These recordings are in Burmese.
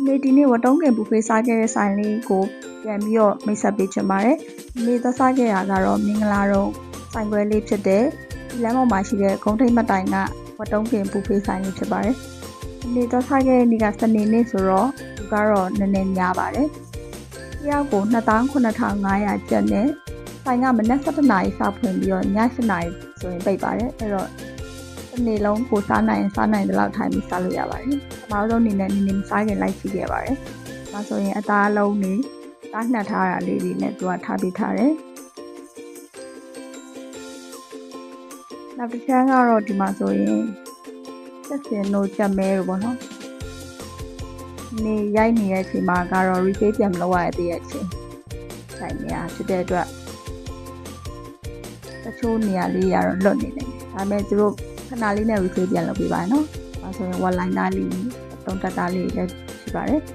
နေ့ဒီနေ့ဝတုံးကင်ဘူဖေးစားခဲ့တဲ့ဆိုင်လေးကိုပြန်ပြီးတော့မိတ်ဆက်ပေးချင်ပါတယ်။နေ့သက်စားခဲ့ရကတော့မင်္ဂလာတော့ဆိုင်ခွဲလေးဖြစ်တဲ့ဒီလမ်းပေါ်မှာရှိတဲ့ဂုံထိတ်မတိုင်ကဝတုံးကင်ဘူဖေးဆိုင်လေးဖြစ်ပါတယ်။နေ့သက်စားခဲ့တဲ့နေ့ကစနေနေ့ဆိုတော့သူကတော့နည်းနည်းများပါတယ်။တယောက်ကို29,500ကျပ်နဲ့ဆိုင်ကမနက်7:00နာရီစဖွင့်ပြီးတော့ည7:00နာရီဆိုရင်ပိတ်ပါတယ်။အဲ့တော့ဒီနေ့လုံးကိုစားနိုင်တဲ့လောက်ထိုင်ပြီးစားလို့ရပါတယ်။အများဆုံးအနေနဲ့နေမစားခင်လိုက်ကြည့်ခဲ့ပါတယ်။ဒါဆိုရင်အသားလုံးနဲ့တားနှက်ထားတာလေးတွေနဲ့သူကထားပေးထားတယ်။နောက်တစ်ချမ်းကတော့ဒီမှာဆိုရင်သက်စင်တို့ကြက်မဲတို့ပေါ့နော်။နေရိုက်နေတဲ့အချိန်မှာကတော့ refill ပြန်မလုပ်ရတဲ့အချိန်ဆိုင်နေရဖြစ်တဲ့အတွက်တချို့နေရာလေးရတော့လွတ်နေတယ်။ဒါပေမဲ့သူတို့ခဏလေးနဲ့ refill ပြန်လုပ်ပေးပါနော်။ဒါဆိုရင် one line သားလေးတုံးတက်သားလေးလည်းရှိပါတယ်။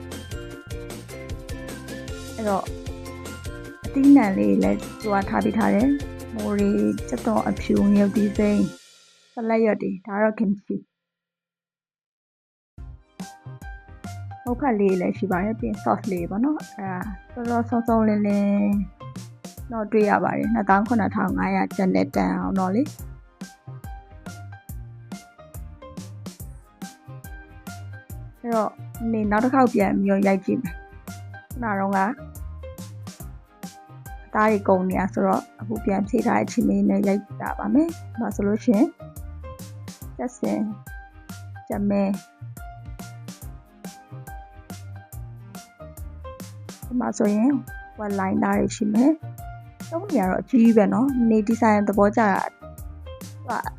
အဲ့တော့အသီးနှံလေးလည်းသူကထားပေးထားတယ်။မိုးရီစက်တော်အဖြူမြုပ်သီးစိမ်းဆလတ်ရွက်တွေဒါတော့ kimchi မုတ်ဖက်လေးလည်းရှိပါတယ်ပြီးရင် sauce လေးပေါ့နော်အဲဒါတော်ဆုံးလင်းတော့တွေ့ရပါတယ်29,500ကျပ်နဲ့တန်အောင်တော့လေအဲ့တော့နေနောက်တစ်ခေါက်ပြန်ပြီးရိုက်ကြည့်မယ်ခုနကတော့ကအသားတွေကုန်နေတာဆိုတော့အခုပြန်ဖြည့်ထားတဲ့အချိန်လေးနဲ့ရိုက်ကြပါမယ်ဒါဆိုလို့ရှိရင်သက်စင်ကြမဲဒီမှာဆိုရင် one line သားတွေရှိမယ်တုံးတွေကတော့အကြီးပဲเนาะနေဒီဇိုင်းသဘောကျတာ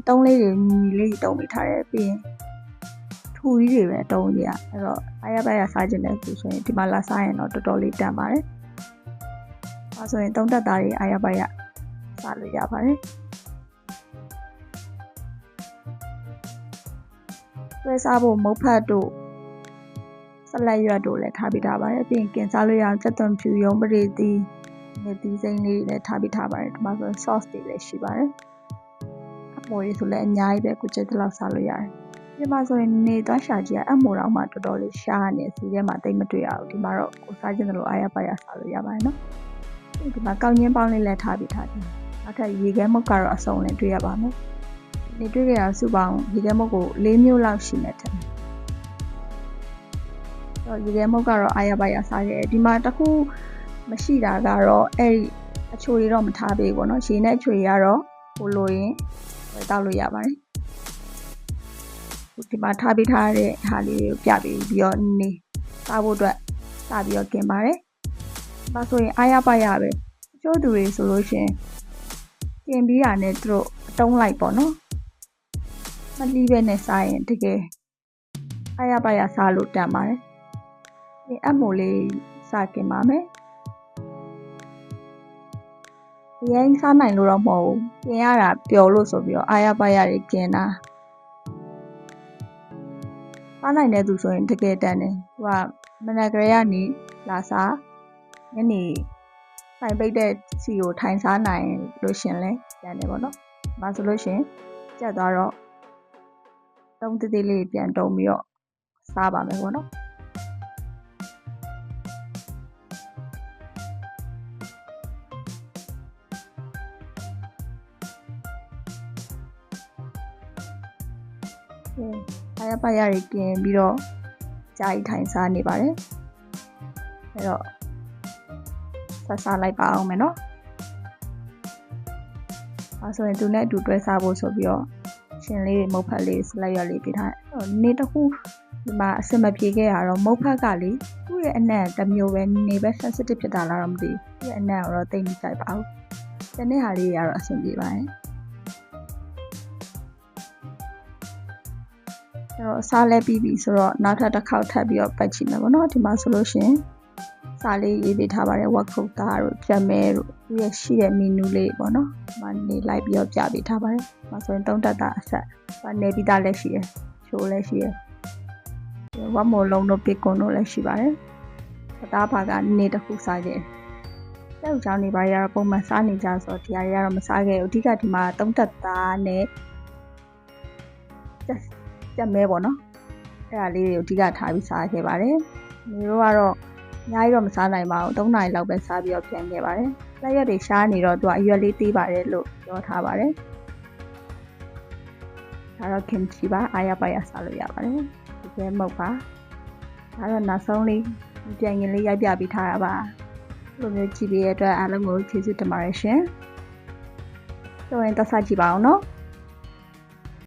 တုံးလေးတွေညီလေးတုံးပေးထားတယ်ပြီးရင်ထူကြီးတွေပဲတုံးကြီးอ่ะအဲ့တော့အားရပါရစားခြင်းနဲ့ဆိုရင်ဒီမှာလာစားရင်တော့တော်တော်လေးတန်ပါတယ်ဒါဆိုရင်တုံးတက်သားတွေအားရပါရစားလို့ရပါတယ်ဆွဲစားဖို့မုတ်ဖတ်တို့ဆလတ်ရွက်တို့လည်းထားပေးထားပါတယ်ပြီးရင်ကင်စားလို့ရအောင်စက်သွန်ဖြူရုံးပရိသီးမြက်သီးစိမ်းလေးလည်းထားပေးထားပါတယ်ဒီမှာဆိုရင် sauce တွေလည်းရှိပါတယ်အမိုးလေးဆိုလည်းအများကြီးပဲကိုကျက်တလောက်စားလို့ရတယ်ဒီမှာဆိုရင်နေသွားရှာကြည့်အမိုးတော့မှတော်တော်လေးရှားနေစီထဲမှာတိတ်မတွေ့ရဘူးဒီမှာတော့ကိုစားခြင်းလို့အားရပါရစားလို့ရပါတယ်နော်ဒီမှာကောင်းချင်းပေါင်းလေးလည်းထားပေးထားတယ်နောက်ထပ်ရေခဲမုတ်ကတော့အစုံလည်းတွေ့ရပါမယ်နေတွေ့ကြရစုပေါင်းရေခဲမုတ်ကို4မျိုးလောက်ရှိနေတယ်တော့ရေခဲမုတ်ကတော့အားရပါရစားခဲ့ဒီမှာတစ်ခုမရှိတာကတော့အဲ့ဒီအချိုတွေတော့မထားပေးဘူးเนาะရေနဲ့အချိုတွေကတော့ဟိုလိုရင်တောက်လို့ရပါတယ်ဒီမှာထားပေးထားတဲ့ဟာလေးကိုပြပေးပြီးတော့နေစားဖို့အတွက်စပြီးတော့กินပါတယ်ဒါဆိုရင်အားရပါရပဲအချို့သူတွေဆိုလို့ရှင်กินပြီးတာနဲ့သူတို့အတုံးလိုက်ပေါ့เนาะမလီးပဲနဲ့စားရင်တကယ်အားရပါရစားလို့တန်ပါတယ်ဒီအမိုးလေးစားกินပါမယ်ရင်းစားနိုင်လို့တော့မဟုတ်ဘူးกินရတာပျော်လို့ဆိုပြီးတော့အားရပါရတွေกินတာစားနိုင်တဲ့သူဆိုရင်တကယ်တန်တယ်သူကမနက်ကလေးကနေလာစားညနေဆိုင်ပိတ်တဲ့စီကိုထိုင်စားနိုင်လို့ရှင်လဲတန်တယ်ပေါ့နော်ဒါဆိုလို့ရှင်ကြက်သွားတော့တုံးသေးလေးပြန်တုံးပြီးတော့စားပါမယ်ပေါ့နော်အားရပါရတွေกินပြီးတော့ကြာကြီးထိုင်စားနေပါတယ်အဲ့တော့စားလိုက်ပါအောင်မယ်နော်အဲဆိုရင်သူနဲ့အတူတွဲစားဖို့ဆိုပြီးတော့ရှင်လေးမုတ်ဖက်လေးဆလတ်ရွက်လေးပေးထားတယ်နေတစ်ခုဒီမှာအစမပြေခဲ့ရတော့မုတ်ဖက်ကလေသူ့ရဲ့အနံ့တစ်မျိုးပဲနေပဲ sensitive ဖြစ်တာလားတော့မသိဘူးသူ့ရဲ့အနံ့တော့တိတ်မကြိုက်ပါဘူးတနေ့ဟာလေးကတော့အဆင်ပြေပါတယ်အဲ့တော့စားလဲပြီးပြီဆိုတော့နောက်ထပ်တစ်ခေါက်ထပ်ပြီးတော့ပတ်ကြည့်မယ်ပေါ့နော်ဒီမှာဆိုလို့ရှင်စားလေးရေးပေးထားပါတယ်ဝက်ခုတ်သားတို့ကြက်မဲတို့သူရဲ့ရှိတဲ့မီနူလေးပေါ့နော်ဒီမှာနေလိုက်ပြီးတော့ပြပေးထားပါတယ်ဒီမှာဆိုရင်3တက်တာအဆက်နေပြီးသားလည်းရှိတယ်ချိုးလည်းရှိတယ်ဝက်မိုလုံးတို့ပီကွန်တို့လည်းရှိပါတယ်အသားဘာကနေတစ်ခုစားခဲ့တဲ့ဥကြောင်းနေပါရတော့ပုံမှန်စားနေကြဆိုတော့ဒီဟာတွေကတော့မစားခဲ့ဘူးအဓိကဒီမှာ3တက်သားနဲ့ကြက်မဲပေါ့နော်အဲ့ဒါလေးတွေကိုအဓိကထားပြီးစားခဲ့ပါတယ် နေတို့ကတော့အများကြီးတော့မစားနိုင်ပါဘူး3 နာရီလောက်ပဲစားပြီးတော့ပြန်ခဲ့ပါတယ်လက်ရက်တွေရှားနေတော့သူကအရွက်လေးသေးပါတယ်လို့ပြောထားပါတယ်ဒါတော့ kimchi ပါအားရပါရစားလို့ရပါတယ်ဒီကဲမုတ်ပါဒါတော့နောက်ဆုံးလေးပြန်ရင်လေးရိုက်ပြပေးထားတာပါလိုမျိုးကြည့်ပေးရတဲ့အတွက်အားလုံးကိုကျေးဇူးတင်ပါတယ်ရှင်ဆိုရင်သက်ဆိုင်ကြည့်ပါအောင်နော်